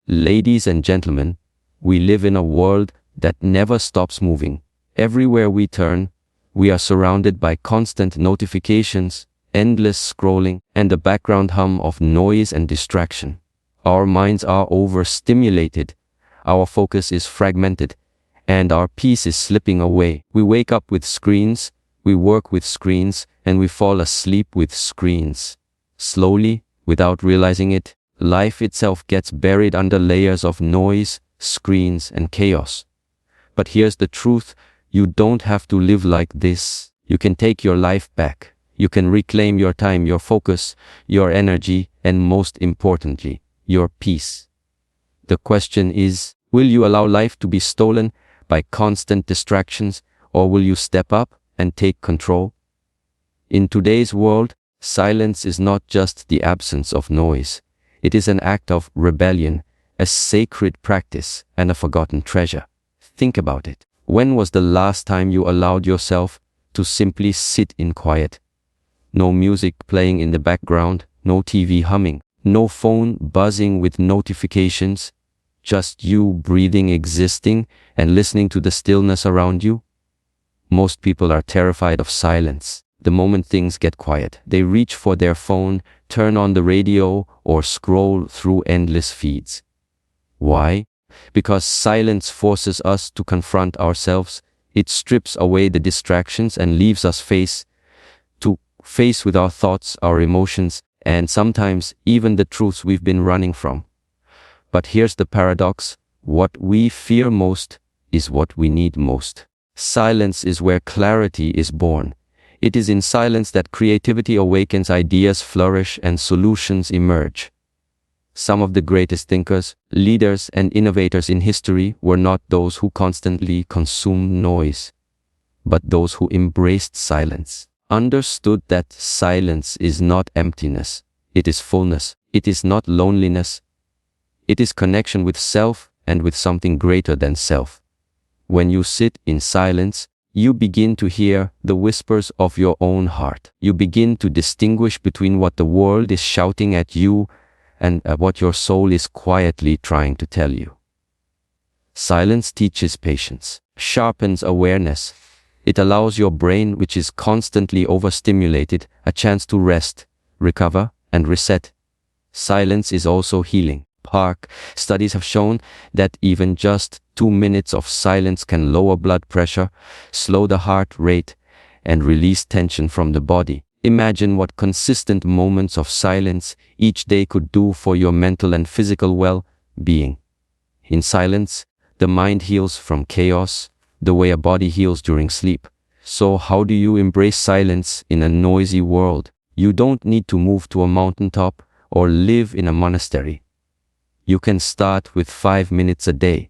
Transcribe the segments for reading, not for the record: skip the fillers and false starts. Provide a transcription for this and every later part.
Ladies and gentlemen, we live in a world that never stops moving. Everywhere we turn, we are surrounded by constant notifications, endless scrolling, and the background hum of noise and distraction. Our minds are overstimulated, our focus is fragmented, and our peace is slipping away. We wake up with screens, we work with screens, and we fall asleep with screens. Slowly, without realizing it, life itself gets buried under layers of noise, screens, and chaos. But here's the truth, you don't have to live like this. You can take your life back. You can reclaim your time, your focus, your energy, and most importantly, your peace. The question is, will you allow life to be stolen by constant distractions, or will you step up and take control? In today's world, silence is not just the absence of noise. It is an act of rebellion, a sacred practice, and a forgotten treasure. Think about it. When was the last time you allowed yourself to simply sit in quiet? No music playing in the background, no TV humming, no phone buzzing with notifications, just you breathing, existing, and listening to the stillness around you? Most people are terrified of silence. The moment things get quiet, they reach for their phone, turn on the radio, or scroll through endless feeds. Why? Because silence forces us to confront ourselves. It strips away the distractions and leaves us face with our thoughts, our emotions, and sometimes even the truths we've been running from. But here's the paradox. What we fear most is what we need most. Silence is where clarity is born. It is in silence that creativity awakens, ideas flourish, and solutions emerge. Some of the greatest thinkers, leaders, and innovators in history were not those who constantly consumed noise, but those who embraced silence, understood that silence is not emptiness, it is fullness, it is not loneliness, it is connection with self and with something greater than self. When you sit in silence, you begin to hear the whispers of your own heart. You begin to distinguish between what the world is shouting at you and what your soul is quietly trying to tell you. Silence teaches patience, sharpens awareness. It allows your brain, which is constantly overstimulated, a chance to rest, recover, and reset. Silence is also healing. Studies have shown that even just 2 minutes of silence can lower blood pressure, slow the heart rate, and release tension from the body. Imagine what consistent moments of silence each day could do for your mental and physical well-being. In silence, the mind heals from chaos, the way a body heals during sleep. So how do you embrace silence in a noisy world? You don't need to move to a mountaintop or live in a monastery. You can start with 5 minutes a day.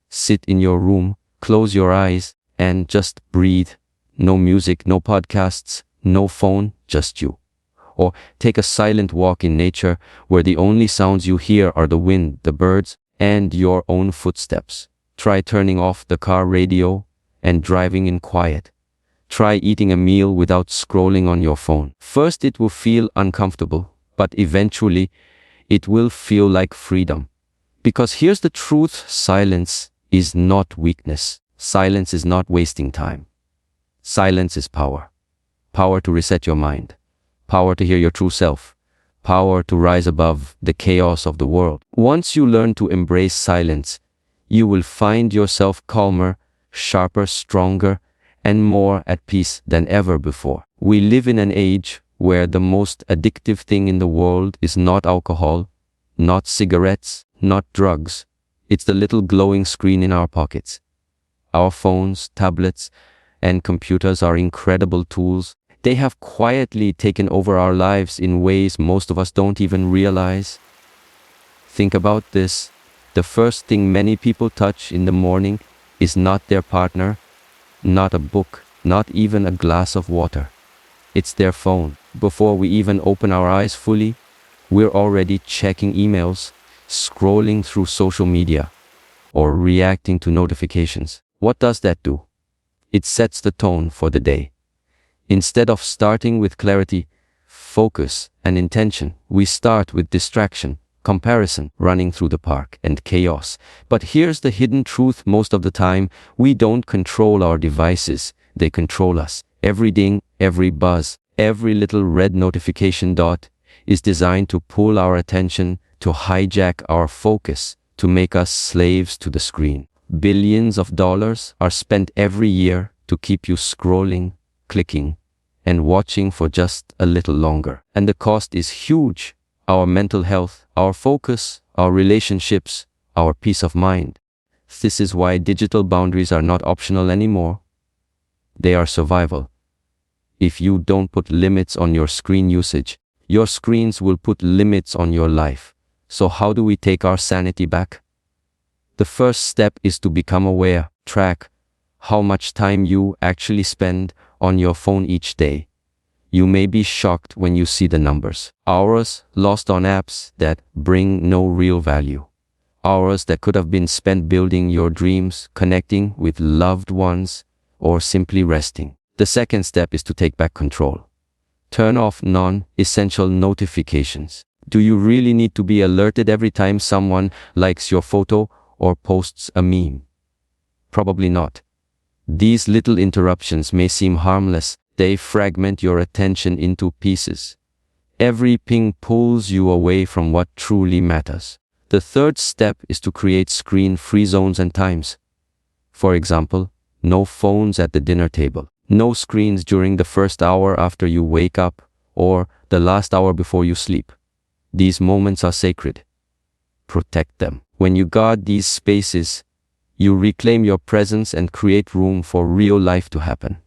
Sit in your room, close your eyes, and just breathe. No music, no podcasts, no phone, just you. Or take a silent walk in nature where the only sounds you hear are the wind, the birds, and your own footsteps. Try turning off the car radio and driving in quiet. Try eating a meal without scrolling on your phone. First it will feel uncomfortable, but eventually it will feel like freedom. Because here's the truth, silence is not weakness. Silence is not wasting time. Silence is power. Power to reset your mind. Power to hear your true self. Power to rise above the chaos of the world. Once you learn to embrace silence, you will find yourself calmer, sharper, stronger, and more at peace than ever before. We live in an age where the most addictive thing in the world is not alcohol, not cigarettes, not drugs. It's the little glowing screen in our pockets. Our phones, tablets, and computers are incredible tools. They have quietly taken over our lives in ways most of us don't even realize. Think about this. The first thing many people touch in the morning is not their partner, not a book, not even a glass of water. It's their phone. Before we even open our eyes fully, we're already checking emails, scrolling through social media, or reacting to notifications. What does that do? It sets the tone for the day. Instead of starting with clarity, focus, and intention, we start with distraction, comparison running through the park, and chaos. But here's the hidden truth: most of the time, we don't control our devices, they control us. Every ding, every buzz, every little red notification dot is designed to pull our attention, to hijack our focus, to make us slaves to the screen. Billions of dollars are spent every year to keep you scrolling, clicking, and watching for just a little longer. And the cost is huge: our mental health, our focus, our relationships, our peace of mind. This is why digital boundaries are not optional anymore. They are survival. If you don't put limits on your screen usage, your screens will put limits on your life. So how do we take our sanity back? The first step is to become aware. Track how much time you actually spend on your phone each day. You may be shocked when you see the numbers. Hours lost on apps that bring no real value. Hours that could have been spent building your dreams, connecting with loved ones, or simply resting. The second step is to take back control. Turn off non-essential notifications. Do you really need to be alerted every time someone likes your photo or posts a meme? Probably not. These little interruptions may seem harmless. They fragment your attention into pieces. Every ping pulls you away from what truly matters. The third step is to create screen-free zones and times. For example, no phones at the dinner table. No screens during the first hour after you wake up or the last hour before you sleep. These moments are sacred. Protect them. When you guard these spaces, you reclaim your presence and create room for real life to happen.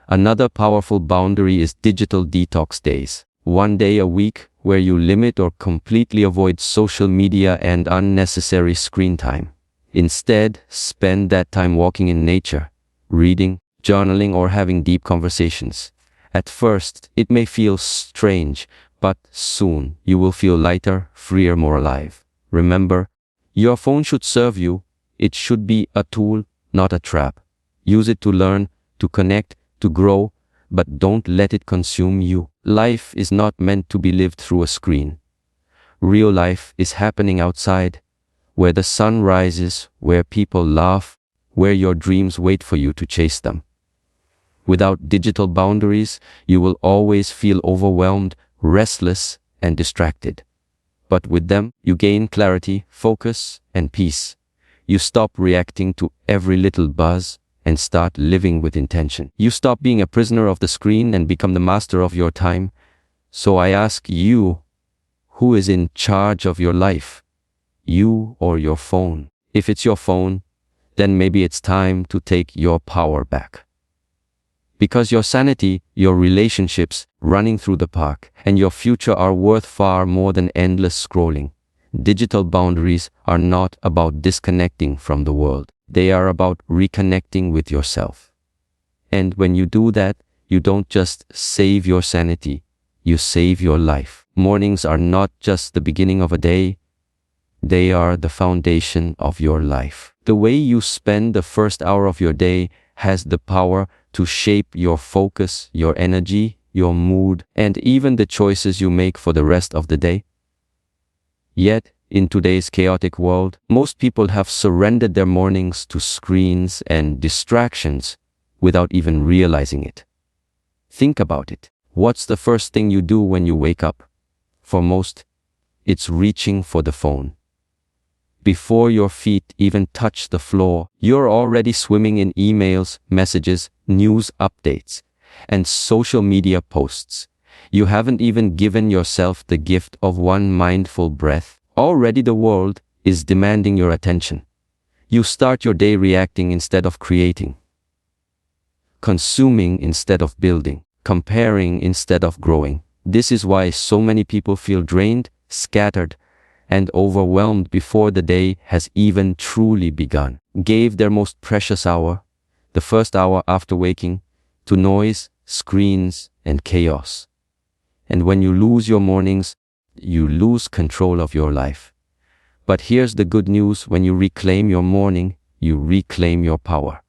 Another powerful boundary is digital detox days. One day a week where you limit or completely avoid social media and unnecessary screen time. Instead, spend that time walking in nature, reading, journaling, or having deep conversations. At first, it may feel strange, but soon you will feel lighter, freer, more alive. Remember, your phone should serve you. It should be a tool, not a trap. Use it to learn, to connect, to grow, but don't let it consume you. Life is not meant to be lived through a screen. Real life is happening outside, where the sun rises, where people laugh, where your dreams wait for you to chase them. Without digital boundaries, you will always feel overwhelmed, restless, and distracted. But with them, you gain clarity, focus, and peace. You stop reacting to every little buzz and start living with intention. You stop being a prisoner of the screen and become the master of your time. So I ask you, who is in charge of your life? You or your phone? If it's your phone, then maybe it's time to take your power back. Because your sanity, your relationships, running through the park, and your future are worth far more than endless scrolling. Digital boundaries are not about disconnecting from the world. They are about reconnecting with yourself. And when you do that, you don't just save your sanity, you save your life. Mornings are not just the beginning of a day, they are the foundation of your life. The way you spend the first hour of your day has the power to shape your focus, your energy, your mood, and even the choices you make for the rest of the day. Yet, in today's chaotic world, most people have surrendered their mornings to screens and distractions without even realizing it. Think about it. What's the first thing you do when you wake up? For most, it's reaching for the phone. Before your feet even touch the floor, you're already swimming in emails, messages, news updates, and social media posts. You haven't even given yourself the gift of one mindful breath. Already the world is demanding your attention. You start your day reacting instead of creating, consuming instead of building, comparing instead of growing. This is why so many people feel drained, scattered, and overwhelmed before the day has even truly begun. Gave their most precious hour, the first hour after waking, to noise, screens, and chaos. And when you lose your mornings, you lose control of your life. But here's the good news: when you reclaim your morning, you reclaim your power.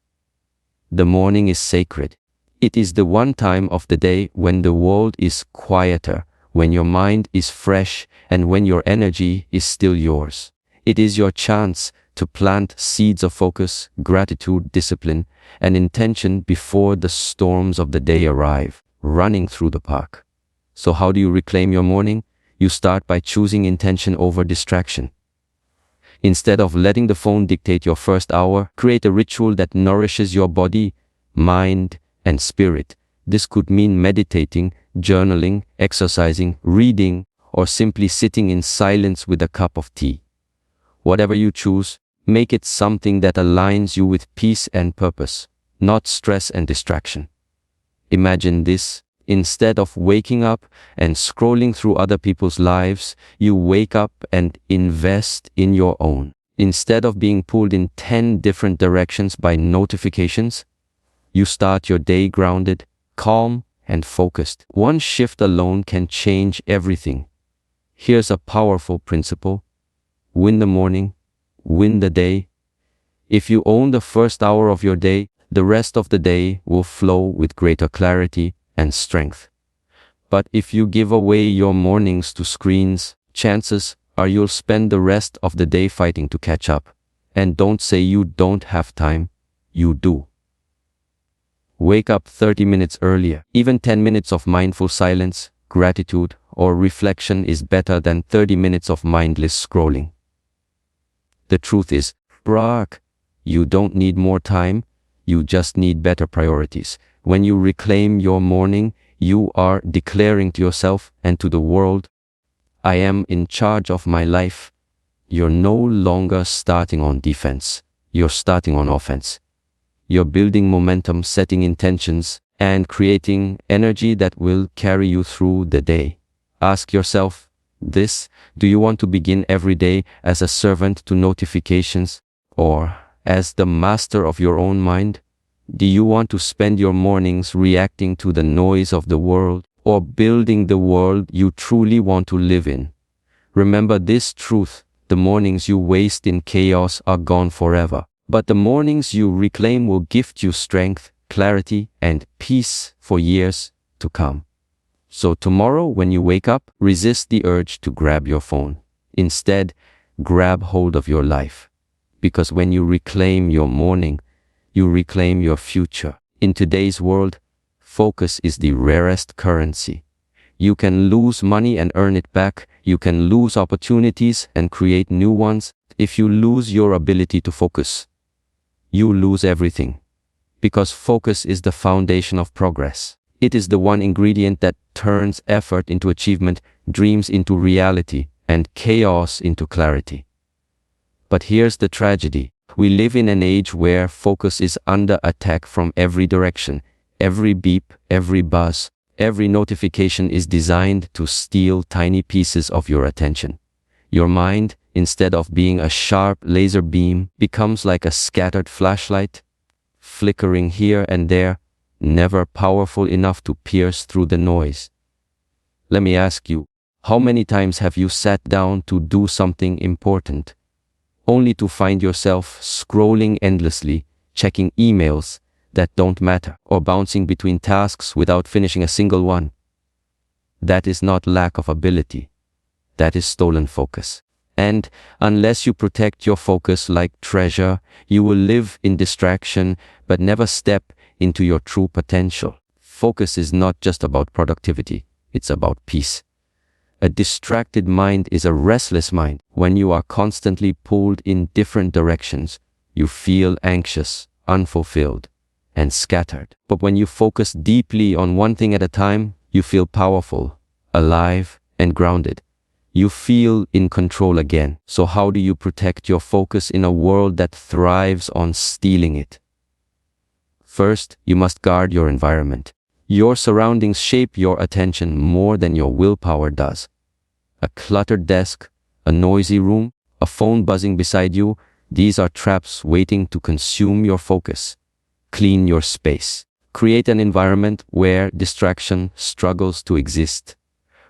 The morning is sacred. It is the one time of the day when the world is quieter, when your mind is fresh, and when your energy is still yours. It is your chance to plant seeds of focus, gratitude, discipline, and intention before the storms of the day arrive, running through the park. So how do you reclaim your morning? You start by choosing intention over distraction. Instead of letting the phone dictate your first hour, create a ritual that nourishes your body, mind, and spirit. This could mean meditating, journaling, exercising, reading, or simply sitting in silence with a cup of tea. Whatever you choose, make it something that aligns you with peace and purpose, not stress and distraction. Imagine this: instead of waking up and scrolling through other people's lives, you wake up and invest in your own. Instead of being pulled in 10 different directions by notifications, you start your day grounded, calm, and focused. One shift alone can change everything. Here's a powerful principle: win the morning, win the day. If you own the first hour of your day, the rest of the day will flow with greater clarity and strength. But if you give away your mornings to screens, chances are you'll spend the rest of the day fighting to catch up. And don't say you don't have time, you do. Wake up 30 minutes earlier. Even 10 minutes of mindful silence, gratitude, or reflection is better than 30 minutes of mindless scrolling. The truth is, you don't need more time, you just need better priorities. When you reclaim your morning, you are declaring to yourself and to the world, I am in charge of my life. You're no longer starting on defense, you're starting on offense. You're building momentum, setting intentions, and creating energy that will carry you through the day. Ask yourself this: do you want to begin every day as a servant to notifications, or as the master of your own mind? Do you want to spend your mornings reacting to the noise of the world, or building the world you truly want to live in? Remember this truth: the mornings you waste in chaos are gone forever, but the mornings you reclaim will gift you strength, clarity, and peace for years to come. So tomorrow when you wake up, resist the urge to grab your phone. Instead, grab hold of your life. Because when you reclaim your morning, you reclaim your future. In today's world, focus is the rarest currency. You can lose money and earn it back. You can lose opportunities and create new ones. If you lose your ability to focus, you lose everything. Because focus is the foundation of progress. It is the one ingredient that turns effort into achievement, dreams into reality, and chaos into clarity. But here's the tragedy. We live in an age where focus is under attack from every direction. Every beep, every buzz, every notification is designed to steal tiny pieces of your attention. Your mind, instead of being a sharp laser beam, becomes like a scattered flashlight, flickering here and there, never powerful enough to pierce through the noise. Let me ask you, how many times have you sat down to do something important, only to find yourself scrolling endlessly, checking emails that don't matter, or bouncing between tasks without finishing a single one? That is not lack of ability. That is stolen focus. And unless you protect your focus like treasure, you will live in distraction but never step into your true potential. Focus is not just about productivity, it's about peace. A distracted mind is a restless mind. When you are constantly pulled in different directions, you feel anxious, unfulfilled, and scattered. But when you focus deeply on one thing at a time, you feel powerful, alive, and grounded. You feel in control again. So how do you protect your focus in a world that thrives on stealing it? First, you must guard your environment. Your surroundings shape your attention more than your willpower does. A cluttered desk, a noisy room, a phone buzzing beside you, these are traps waiting to consume your focus. Clean your space. Create an environment where distraction struggles to exist.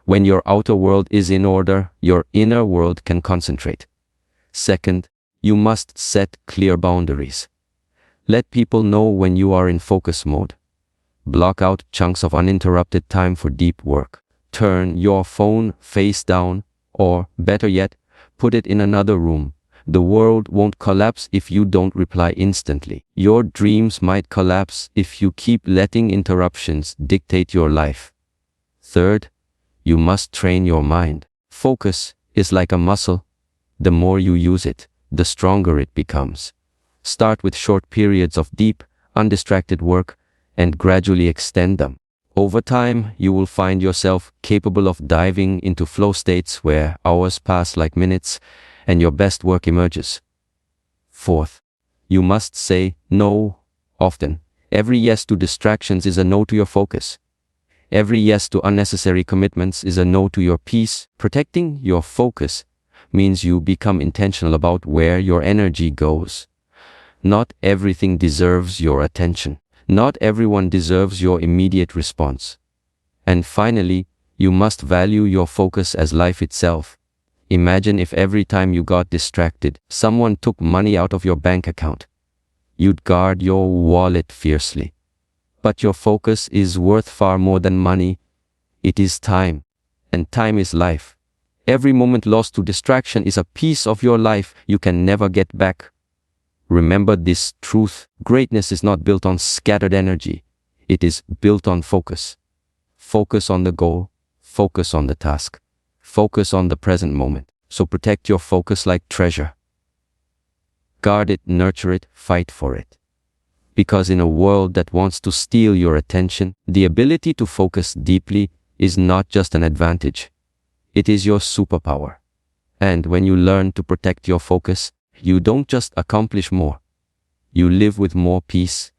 When your outer world is in order, your inner world can concentrate. Second, you must set clear boundaries. Let people know when you are in focus mode. Block out chunks of uninterrupted time for deep work. turn your phone face down, or, better yet, put it in another room. The world won't collapse if you don't reply instantly. Your dreams might collapse if you keep letting interruptions dictate your life. Third, you must train your mind. Focus is like a muscle. The more you use it, the stronger it becomes. Start with short periods of deep, undistracted work and gradually extend them. Over time, you will find yourself capable of diving into flow states where hours pass like minutes and your best work emerges. Fourth, you must say no often. Every yes to distractions is a no to your focus. Every yes to unnecessary commitments is a no to your peace. Protecting your focus means you become intentional about where your energy goes. Not everything deserves your attention. Not everyone deserves your immediate response. And finally, you must value your focus as life itself. Imagine if every time you got distracted, someone took money out of your bank account. You'd guard your wallet fiercely. But your focus is worth far more than money. It is time. And time is life. Every moment lost to distraction is a piece of your life you can never get back. Remember this truth: greatness is not built on scattered energy. It is built on focus. Focus on the goal. Focus on the task. Focus on the present moment. So protect your focus like treasure. Guard it, nurture it, fight for it. Because in a world that wants to steal your attention, the ability to focus deeply is not just an advantage. It is your superpower. And when you learn to protect your focus, you don't just accomplish more. You live with more peace,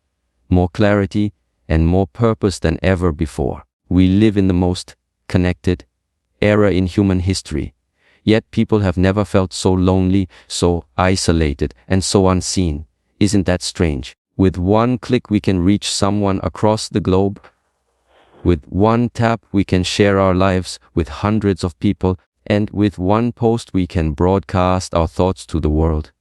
more clarity, and more purpose than ever before. We live in the most connected era in human history. Yet people have never felt so lonely, so isolated, and so unseen. Isn't that strange? With one click we can reach someone across the globe. With one tap we can share our lives with hundreds of people, and with one post we can broadcast our thoughts to the world.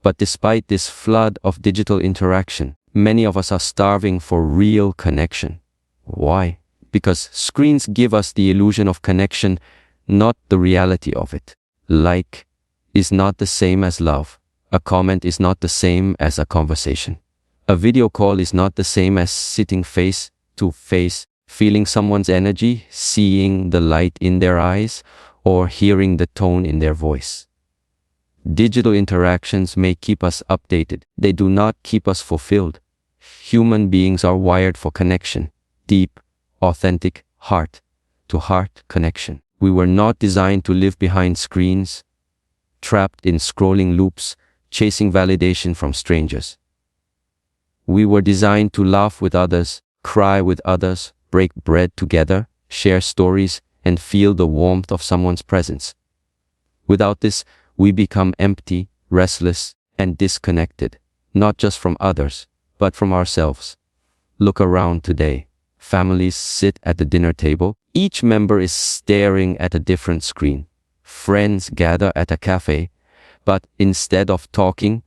But despite this flood of digital interaction, many of us are starving for real connection. Why? Because screens give us the illusion of connection, not the reality of it. Like is not the same as love. A comment is not the same as a conversation. A video call is not the same as sitting face to face, feeling someone's energy, seeing the light in their eyes, or hearing the tone in their voice. Digital interactions may keep us updated. They do not keep us fulfilled. Human beings are wired for connection, deep, authentic, heart-to-heart connection. We were not designed to live behind screens, trapped in scrolling loops, chasing validation from strangers. We were designed to laugh with others, cry with others, break bread together, share stories, and feel the warmth of someone's presence. Without this, we become empty, restless, and disconnected, not just from others, but from ourselves. Look around today. Families sit at the dinner table. Each member is staring at a different screen. Friends gather at a cafe, but instead of talking,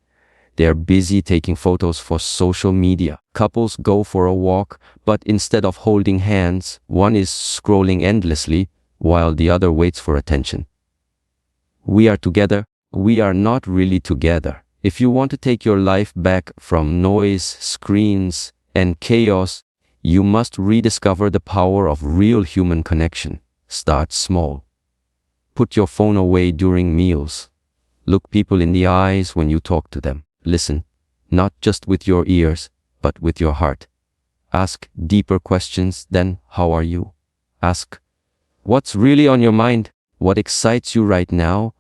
they're busy taking photos for social media. Couples go for a walk, but instead of holding hands, one is scrolling endlessly while the other waits for attention. We are together. We are not really together. If you want to take your life back from noise, screens, and chaos, you must rediscover the power of real human connection. Start small. Put your phone away during meals. Look people in the eyes when you talk to them. Listen, not just with your ears, but with your heart. Ask deeper questions than "How are you?" Ask, "What's really on your mind? What excites you right now?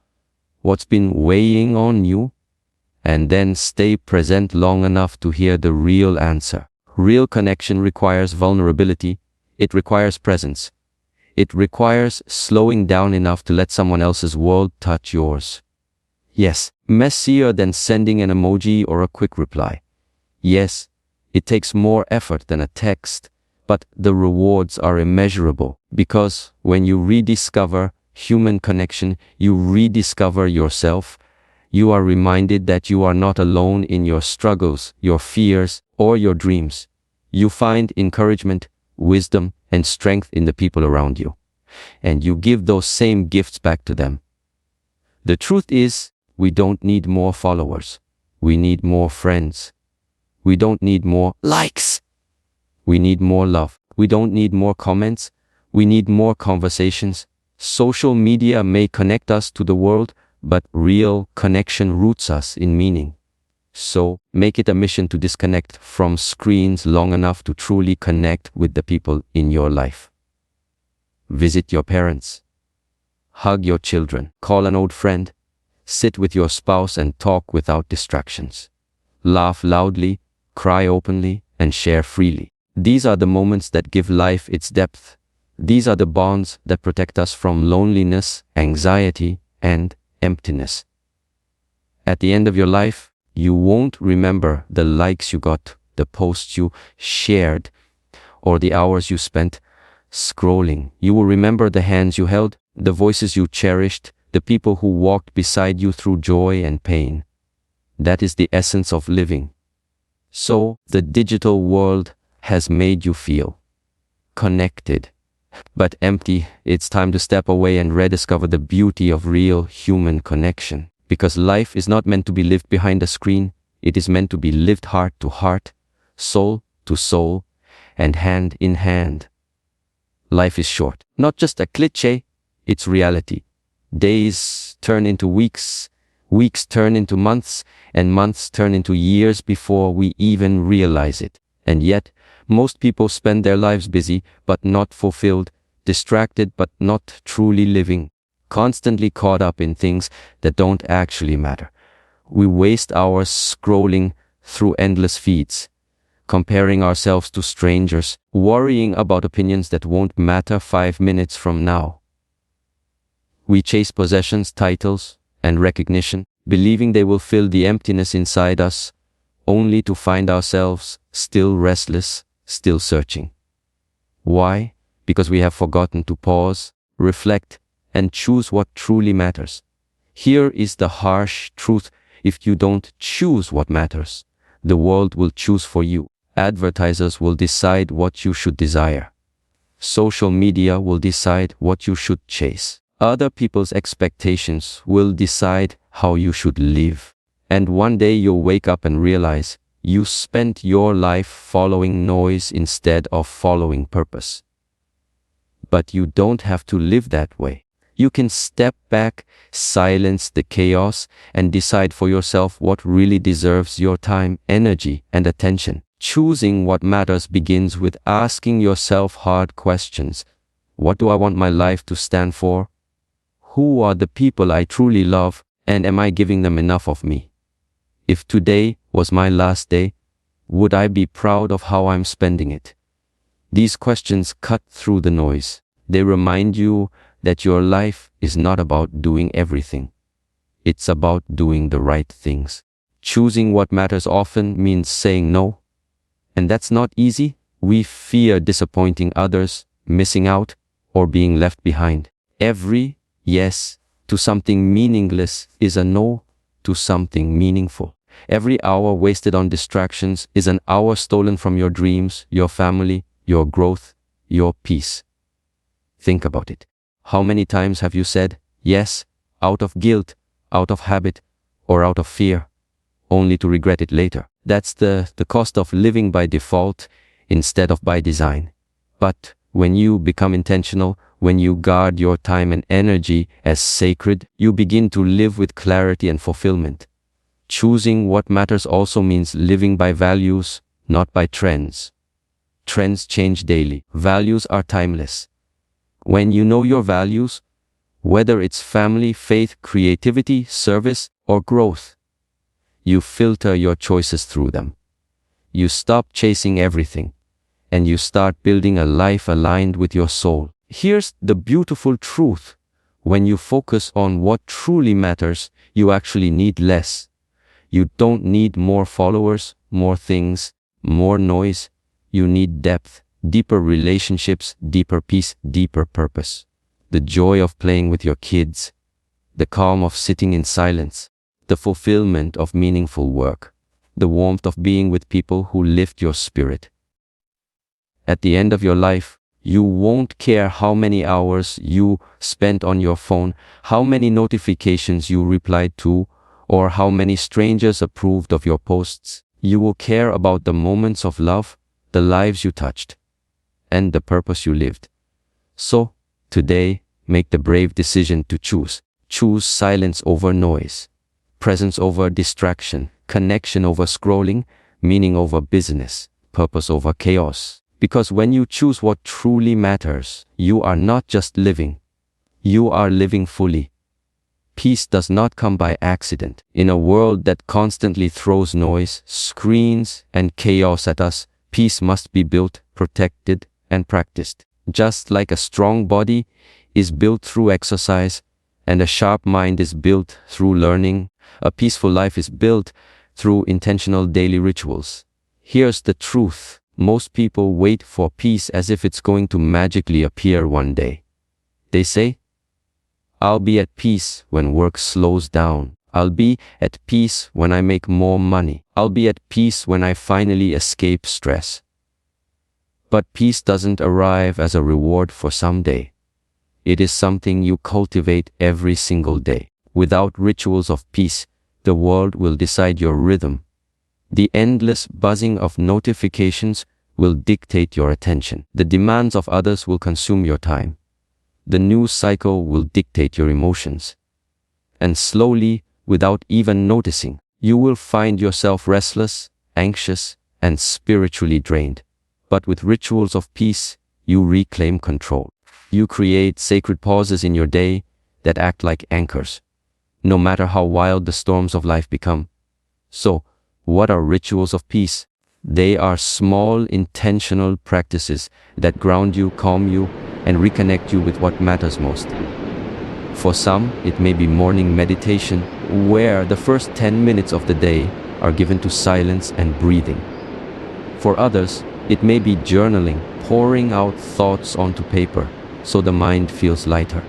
What's been weighing on you?" And then stay present long enough to hear the real answer. Real connection requires vulnerability. It requires presence. It requires slowing down enough to let someone else's world touch yours. Yes, messier than sending an emoji or a quick reply. Yes, it takes more effort than a text, but the rewards are immeasurable, because when you rediscover human connection, you rediscover yourself. You are reminded that you are not alone in your struggles, your fears, or your dreams. You find encouragement, wisdom, and strength in the people around you. and you give those same gifts back to them. The truth is, we don't need more followers. We need more friends. We don't need more likes. We need more love. We don't need more comments. We need more conversations. Social media may connect us to the world, but real connection roots us in meaning. So, make it a mission to disconnect from screens long enough to truly connect with the people in your life. Visit your parents. Hug your children. Call an old friend. Sit with your spouse and talk without distractions. Laugh loudly, cry openly, and share freely. These are the moments that give life its depth. These are the bonds that protect us from loneliness, anxiety, and emptiness. At the end of your life, you won't remember the likes you got, the posts you shared, or the hours you spent scrolling. You will remember the hands you held, the voices you cherished, the people who walked beside you through joy and pain. That is the essence of living. So, the digital world has made you feel connected, but empty. It's time to step away and rediscover the beauty of real human connection. Because life is not meant to be lived behind a screen. It is meant to be lived heart to heart, soul to soul, and hand in hand. Life is short, not just a cliché, it's reality. Days turn into weeks, weeks turn into months, and months turn into years before we even realize it. And yet, most people spend their lives busy but not fulfilled, distracted but not truly living, constantly caught up in things that don't actually matter. We waste hours scrolling through endless feeds, comparing ourselves to strangers, worrying about opinions that won't matter 5 minutes from now. We chase possessions, titles, and recognition, believing they will fill the emptiness inside us, only to find ourselves still restless, still searching. Why? Because we have forgotten to pause, reflect, and choose what truly matters. Here is the harsh truth: if you don't choose what matters, the world will choose for you. Advertisers will decide what you should desire. Social media will decide what you should chase. Other people's expectations will decide how you should live. And one day you'll wake up and realize you spent your life following noise instead of following purpose. But you don't have to live that way. You can step back, silence the chaos, and decide for yourself what really deserves your time, energy, and attention. Choosing what matters begins with asking yourself hard questions. What do I want my life to stand for? Who are the people I truly love, and am I giving them enough of me? If today was my last day, would I be proud of how I'm spending it? These questions cut through the noise. They remind you that your life is not about doing everything. It's about doing the right things. Choosing what matters often means saying no. And that's not easy. We fear disappointing others, missing out, or being left behind. Every yes to something meaningless is a no to something meaningful. Every hour wasted on distractions is an hour stolen from your dreams, your family, your growth, your peace. Think about it. How many times have you said yes out of guilt, out of habit, or out of fear, only to regret it later? That's the cost of living by default instead of by design. But when you become intentional, when you guard your time and energy as sacred, you begin to live with clarity and fulfillment. Choosing what matters also means living by values, not by trends. Trends change daily. Values are timeless. When you know your values, whether it's family, faith, creativity, service, or growth, you filter your choices through them. You stop chasing everything, and you start building a life aligned with your soul. Here's the beautiful truth. When you focus on what truly matters, you actually need less. You don't need more followers, more things, more noise. You need depth, deeper relationships, deeper peace, deeper purpose. The joy of playing with your kids, the calm of sitting in silence, the fulfillment of meaningful work, the warmth of being with people who lift your spirit. At the end of your life, You won't care how many hours you spent on your phone, how many notifications you replied to, or how many strangers approved of your posts. You will care about the moments of love, the lives you touched, and the purpose you lived. So, today, make the brave decision to choose. Choose silence over noise, presence over distraction, connection over scrolling, meaning over business, purpose over chaos. Because when you choose what truly matters, you are not just living, you are living fully. Peace does not come by accident. In a world that constantly throws noise, screens, and chaos at us, peace must be built, protected, and practiced. Just like a strong body is built through exercise, and a sharp mind is built through learning, a peaceful life is built through intentional daily rituals. Here's the truth. Most people wait for peace as if it's going to magically appear one day. They say, I'll be at peace when work slows down. I'll be at peace when I make more money. I'll be at peace when I finally escape stress. But peace doesn't arrive as a reward for someday. It is something you cultivate every single day. Without rituals of peace, the world will decide your rhythm. The endless buzzing of notifications will dictate your attention. The demands of others will consume your time. The news cycle will dictate your emotions. And slowly, without even noticing, you will find yourself restless, anxious, and spiritually drained. But with rituals of peace, you reclaim control. You create sacred pauses in your day that act like anchors, no matter how wild the storms of life become. So, what are rituals of peace? They are small, intentional practices that ground you, calm you, and reconnect you with what matters most. For some, it may be morning meditation, where the first 10 minutes of the day are given to silence and breathing. For others, it may be journaling, pouring out thoughts onto paper, so the mind feels lighter.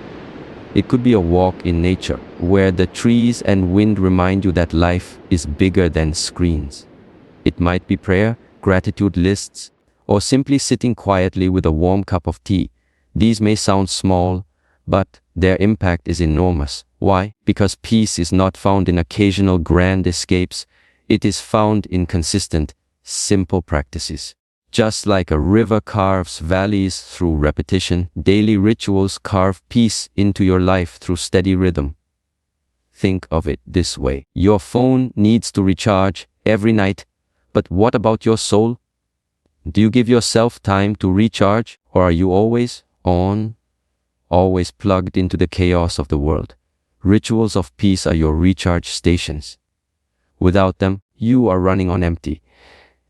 It could be a walk in nature, where the trees and wind remind you that life is bigger than screens. It might be prayer, gratitude lists, or simply sitting quietly with a warm cup of tea. These may sound small, but their impact is enormous. Why? Because peace is not found in occasional grand escapes. It is found in consistent, simple practices. Just like a river carves valleys through repetition, daily rituals carve peace into your life through steady rhythm. Think of it this way. Your phone needs to recharge every night, but what about your soul? Do you give yourself time to recharge, or are you always on, always plugged into the chaos of the world? Rituals of peace are your recharge stations. Without them, you are running on empty.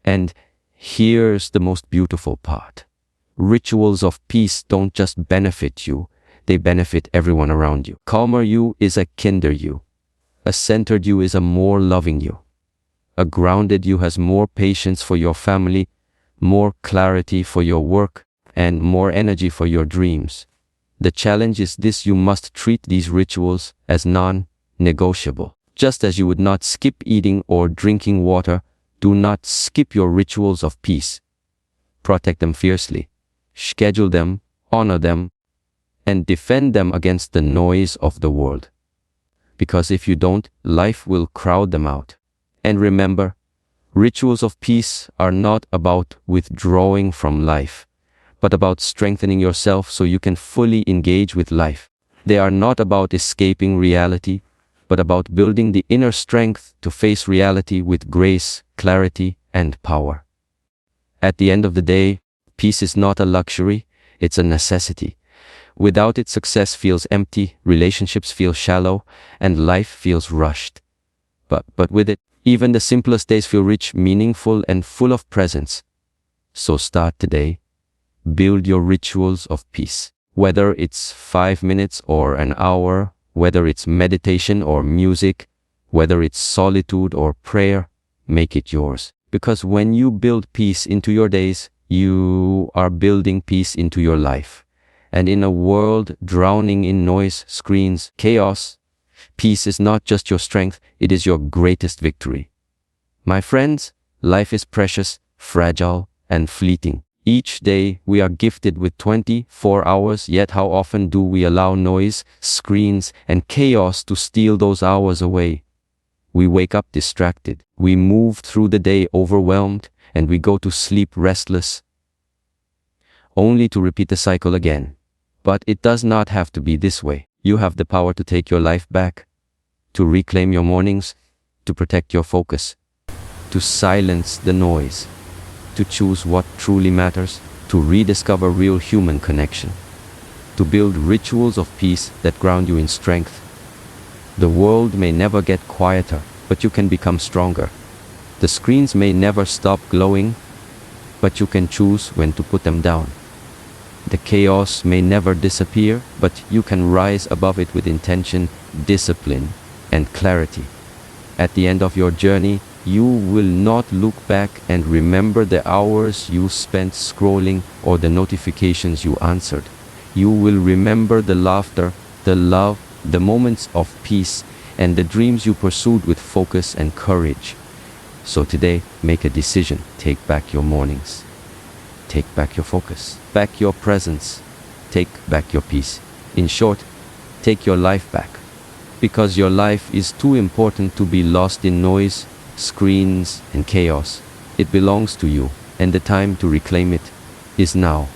And here's the most beautiful part. Rituals of peace don't just benefit you, they benefit everyone around you. Calmer you is a kinder you. A centered you is a more loving you. A grounded you has more patience for your family, more clarity for your work, and more energy for your dreams. The challenge is this: you must treat these rituals as non-negotiable. Just as you would not skip eating or drinking water, do not skip your rituals of peace. Protect them fiercely. Schedule them, honor them, and defend them against the noise of the world. Because if you don't, life will crowd them out. And remember, rituals of peace are not about withdrawing from life, but about strengthening yourself so you can fully engage with life. They are not about escaping reality, but about building the inner strength to face reality with grace, clarity, and power. At the end of the day, peace is not a luxury, it's a necessity. Without it, success feels empty, relationships feel shallow, and life feels rushed. But with it, even the simplest days feel rich, meaningful, and full of presence. So start today. Build your rituals of peace. Whether it's 5 minutes or an hour, whether it's meditation or music, whether it's solitude or prayer, make it yours. Because when you build peace into your days, you are building peace into your life. And in a world drowning in noise, screens, chaos, peace is not just your strength, it is your greatest victory. My friends, life is precious, fragile, and fleeting. Each day, we are gifted with 24 hours, yet how often do we allow noise, screens, and chaos to steal those hours away? We wake up distracted, we move through the day overwhelmed, and we go to sleep restless, only to repeat the cycle again. But it does not have to be this way. You have the power to take your life back, to reclaim your mornings, to protect your focus, to silence the noise, to choose what truly matters, to rediscover real human connection, to build rituals of peace that ground you in strength. The world may never get quieter, but you can become stronger. The screens may never stop glowing, but you can choose when to put them down. The chaos may never disappear, but you can rise above it with intention, discipline, and clarity. At the end of your journey, you will not look back and remember the hours you spent scrolling or the notifications you answered. You will remember the laughter, the love, the moments of peace, and the dreams you pursued with focus and courage. So today, make a decision. Take back your mornings. Take back your focus. Back your presence. Take back your peace. In short, take your life back. Because your life is too important to be lost in noise, screens, and chaos. It belongs to you, and the time to reclaim it is now.